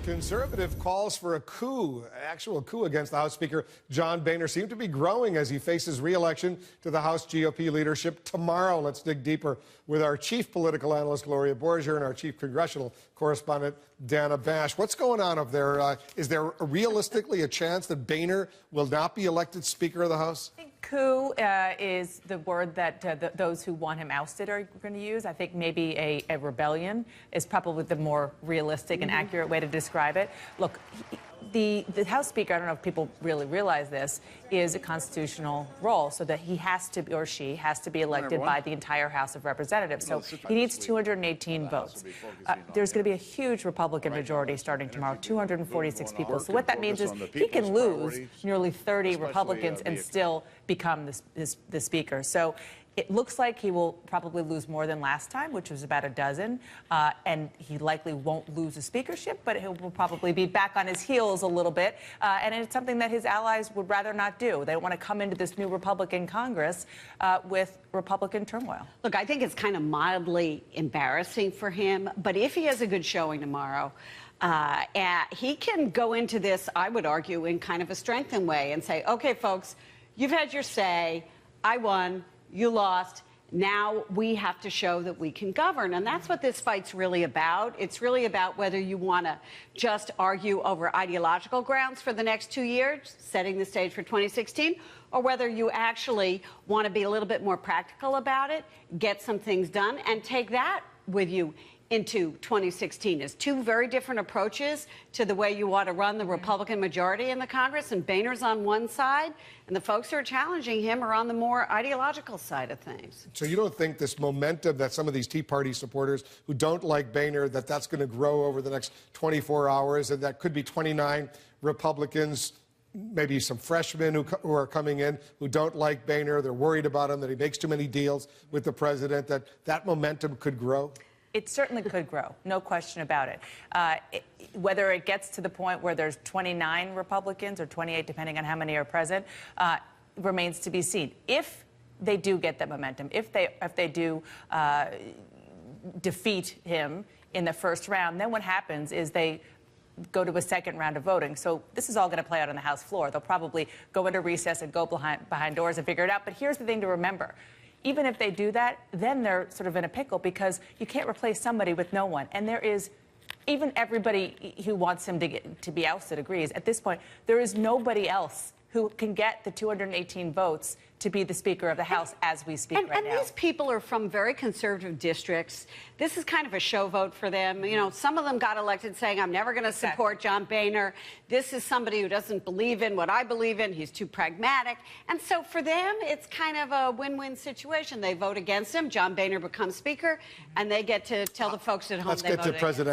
Conservative calls for a coup, actual coup against the House Speaker John Boehner seem to be growing as he faces re-election to the House GOP leadership tomorrow. Let's dig deeper with our chief political analyst, Gloria Borger, and our chief congressional correspondent, Dana Bash. What's going on up there? Is there realistically a chance that Boehner will not be elected Speaker of the House? I think coup is the word that those who want him ousted are going to use. I think maybe a rebellion is probably the more realistic and accurate way to describe it. Look, the House Speaker, I don't know if people really realize this, is a constitutional role, so that he has to, or she has to be elected by the entire House of Representatives. So he needs 218 votes. There's going to be a huge Republican majority starting tomorrow, 246 people. So what that means is he can lose nearly 30 Republicans and still become the Speaker. So it looks like he will probably lose more than last time, which was about a dozen, and he likely won't lose the speakership, but he will probably be back on his heels a little bit, and it's something that his allies would rather not do. They don't want to come into this new Republican Congress with Republican turmoil. Look, I think it's kind of mildly embarrassing for him, but if he has a good showing tomorrow, he can go into this, I would argue, in kind of a strengthened way and say, okay, folks, you've had your say, I won, you lost. Now we have to show that we can govern. And that's what this fight's really about. It's really about whether you want to just argue over ideological grounds for the next 2 years, setting the stage for 2016, or whether you actually want to be a little bit more practical about it, get some things done, and take that with you into 2016. Is two very different approaches to the way you want to run the Republican majority in the Congress, and Boehner's on one side, and the folks who are challenging him are on the more ideological side of things. So you don't think this momentum that some of these Tea Party supporters who don't like Boehner, that's going to grow over the next 24 hours, and that could be 29 Republicans, maybe some freshmen who are coming in who don't like Boehner, they're worried about him, that he makes too many deals with the president, that momentum could grow? It certainly could grow, no question about it. Whether it gets to the point where there's 29 Republicans or 28, depending on how many are present, remains to be seen. If they do get that momentum, if they do defeat him in the first round, then what happens is they go to a second round of voting. So this is all going to play out on the House floor. They'll probably go into recess and go behind doors and figure it out. But here's the thing to remember. Even if they do that, then they're sort of in a pickle, because you can't replace somebody with no one. And there is, even everybody who wants him to be ousted agrees, at this point, there is nobody else who can get the 218 votes to be the Speaker of the House as we speak right now. And these people are from very conservative districts. This is kind of a show vote for them. You know, some of them got elected saying, I'm never going to support John Boehner. This is somebody who doesn't believe in what I believe in. He's too pragmatic. And so for them, it's kind of a win-win situation. They vote against him. John Boehner becomes Speaker, and they get to tell the folks at home they voted against him.